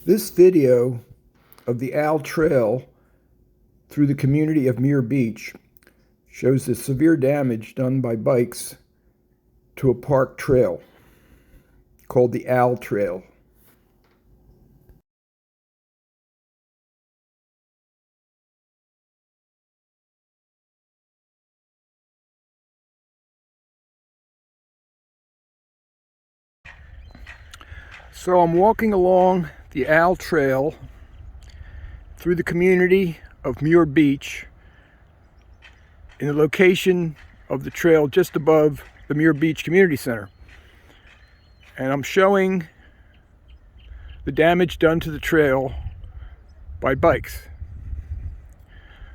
This video of the Owl Trail through the community of Muir Beach shows the severe damage done by bikes to a park trail called the Owl Trail. So I'm walking along the Owl Trail through the community of Muir Beach in the location of the trail just above the Muir Beach Community Center. And I'm showing the damage done to the trail by bikes.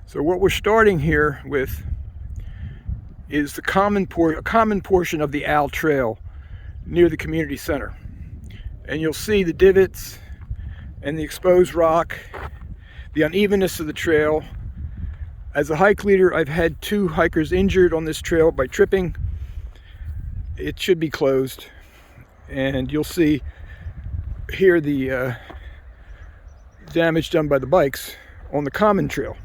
So what we're starting here with is a common portion of the Owl Trail near the community center. And you'll see the divots and the exposed rock, the unevenness of the trail. As a hike leader, I've had 2 hikers injured on this trail by tripping. It should be closed. And you'll see here the damage done by the bikes on the common trail.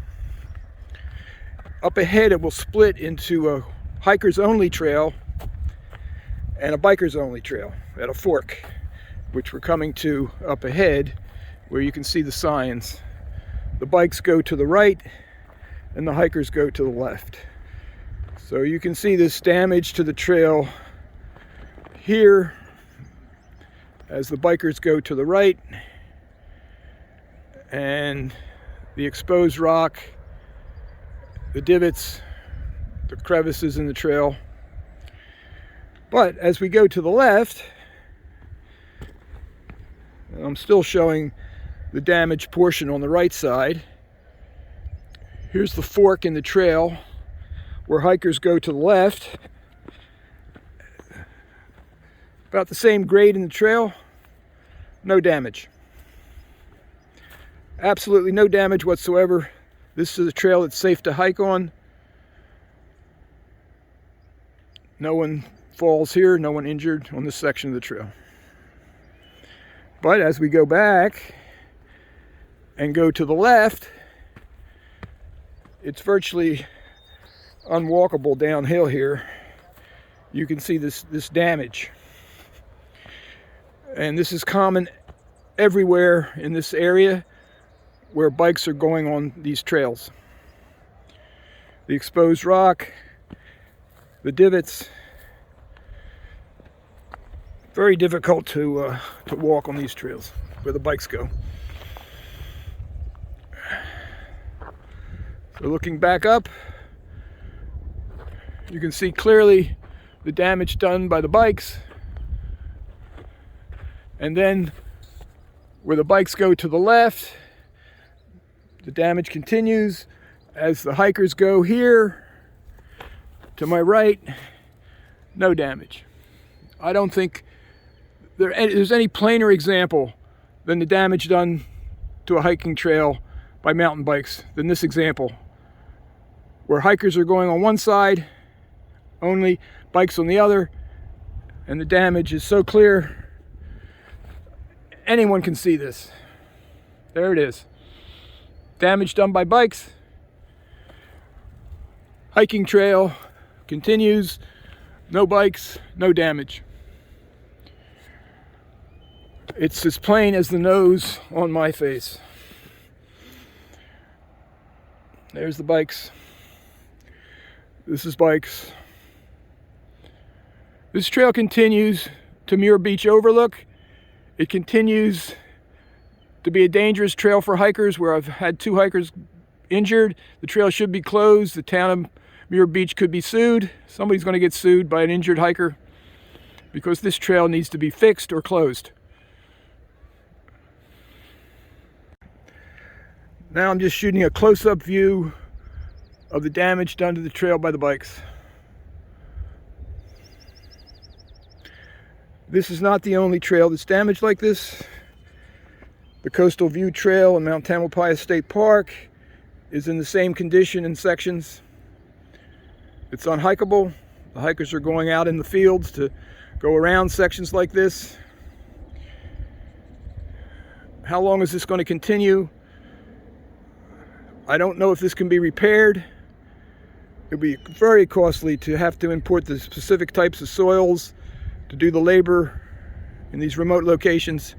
Up ahead, it will split into a hikers only trail and a bikers only trail at a fork, which we're coming to up ahead, where you can see the signs. The bikes go to the right and the hikers go to the left. So you can see this damage to the trail here as the bikers go to the right, and the exposed rock, the divots, the crevices in the trail. But as we go to the left, I'm still showing the damaged portion on the right side. Here's the fork in the trail where hikers go to the left. About the same grade in the trail, no damage. Absolutely no damage whatsoever. This is a trail that's safe to hike on. No one falls here, no one injured on this section of the trail. But as we go back and go to the left, it's virtually unwalkable downhill here. You can see this damage. And this is common everywhere in this area where bikes are going on these trails. The exposed rock, the divots. Very difficult to walk on these trails where the bikes go. So looking back up, you can see clearly the damage done by the bikes. And then where the bikes go to the left, the damage continues. As the hikers go here to my right, no damage. I don't think there's any plainer example than the damage done to a hiking trail by mountain bikes than this example, where hikers are going on one side, only bikes on the other, and the damage is so clear, anyone can see this. There it is. Damage done by bikes. Hiking trail continues, no bikes, no damage. It's as plain as the nose on my face. There's the bikes. This is bikes. This trail continues to Muir Beach Overlook. It continues to be a dangerous trail for hikers, where I've had 2 hikers injured. The trail should be closed. The town of Muir Beach could be sued. Somebody's going to get sued by an injured hiker because this trail needs to be fixed or closed. Now I'm just shooting a close-up view of the damage done to the trail by the bikes. This is not the only trail that's damaged like this. The Coastal View Trail in Mount Tamalpais State Park is in the same condition in sections. It's unhikeable. The hikers are going out in the fields to go around sections like this. How long is this going to continue? I don't know if this can be repaired. It would be very costly to have to import the specific types of soils to do the labor in these remote locations.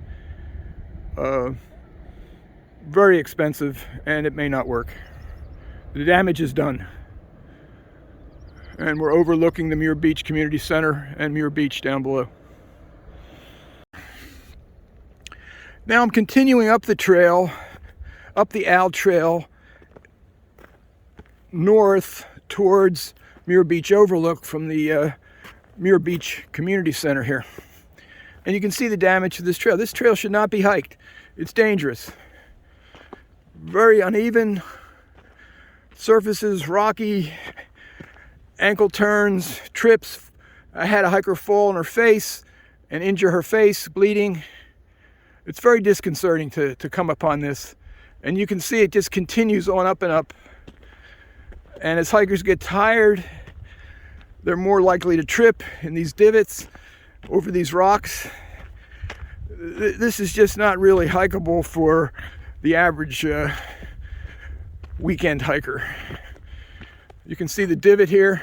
Very expensive, and it may not work. The damage is done. And we're overlooking the Muir Beach Community Center and Muir Beach down below. Now I'm continuing up the trail, up the Al Trail, north towards Muir Beach Overlook from the Muir Beach Community Center here. And you can see the damage to this trail. This trail should not be hiked. It's dangerous. Very uneven surfaces, rocky, ankle turns, trips. I had a hiker fall on her face and injure her face, bleeding. It's very disconcerting to come upon this. And you can see it just continues on up and up. And as hikers get tired, they're more likely to trip in these divots over these rocks. This is just not really hikeable for the average weekend hiker. You can see the divot here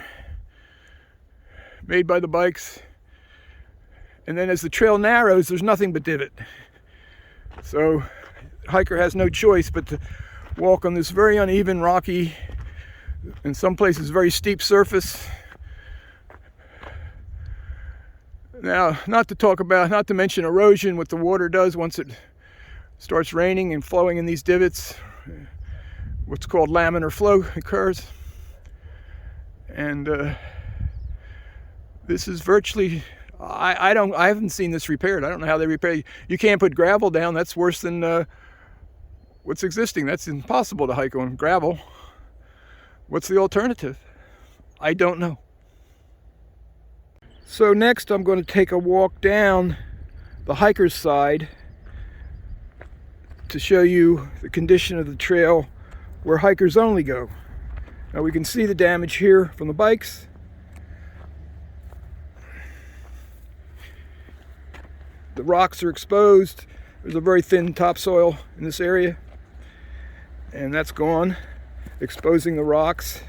made by the bikes. And then as the trail narrows, there's nothing but divot. So the hiker has no choice but to walk on this very uneven, rocky, in some places very steep surface. Now, not to mention erosion, what the water does once it starts raining and flowing in these divots. What's called laminar flow occurs. And this is virtually, I haven't seen this repaired. I don't know how they repair it. You can't put gravel down. That's worse than what's existing. That's impossible to hike on gravel. What's the alternative? I don't know. So next I'm going to take a walk down the hiker's side to show you the condition of the trail where hikers only go. Now we can see the damage here from the bikes. The rocks are exposed. There's a very thin topsoil in this area, and that's gone, exposing the rocks.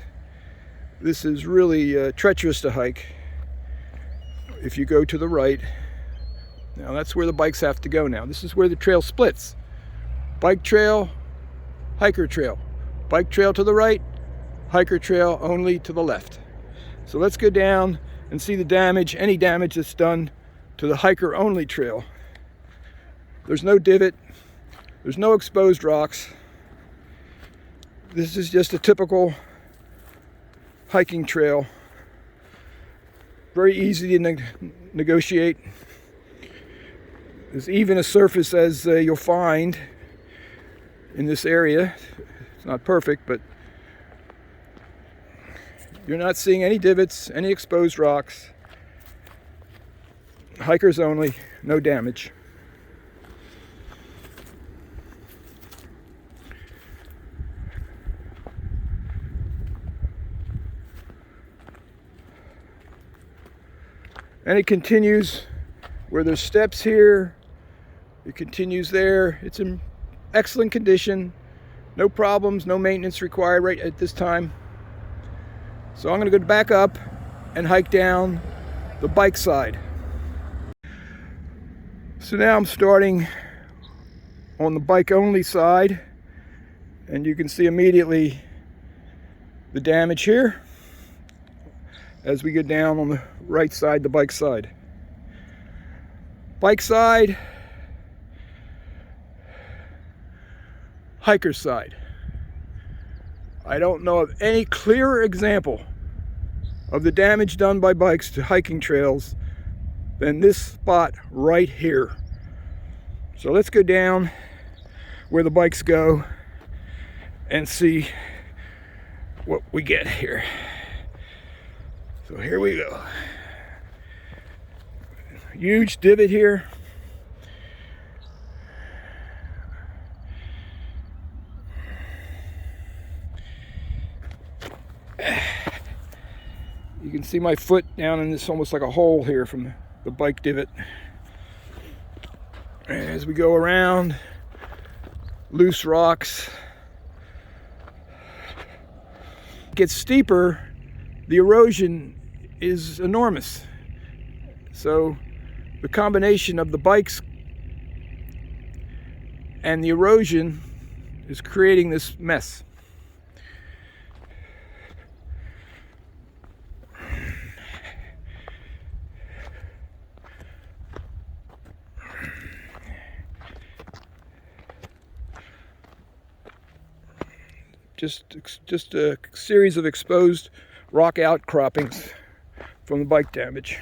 This is really treacherous to hike. If you go to the right, now that's where the bikes have to go now. This is where the trail splits. Bike trail, hiker trail. Bike trail to the right, hiker trail only to the left. So let's go down and see the damage, any damage that's done to the hiker only trail. There's no divot, there's no exposed rocks. This is just a typical hiking trail. Very easy to negotiate. As even a surface as you'll find in this area. It's not perfect, but you're not seeing any divots, any exposed rocks. Hikers only, no damage. And it continues where there's steps here. It continues there. It's in excellent condition. No problems, no maintenance required right at this time. So I'm going to go back up and hike down the bike side. So now I'm starting on the bike only side, and you can see immediately the damage here as we go down on the right side, the bike side. Bike side, hiker side. I don't know of any clearer example of the damage done by bikes to hiking trails than this spot right here. So let's go down where the bikes go and see what we get here. So here we go. Huge divot here. You can see my foot down in this almost like a hole here from the bike divot. As we go around, loose rocks. It gets steeper, the erosion is enormous. So the combination of the bikes and the erosion is creating this mess. Just a series of exposed rock outcroppings from the bike damage.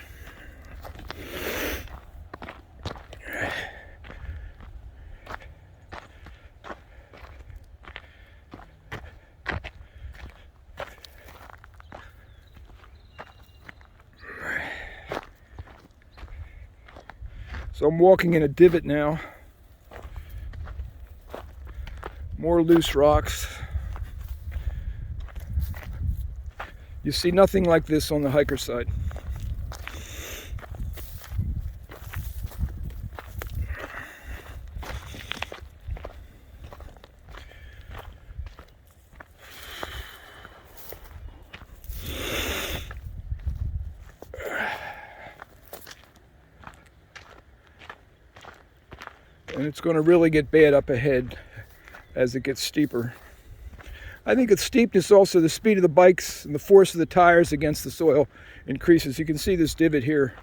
So I'm walking in a divot now. More loose rocks. You see nothing like this on the hiker side. And it's going to really get bad up ahead as it gets steeper. I think the steepness, also the speed of the bikes and the force of the tires against the soil increases. You can see this divot here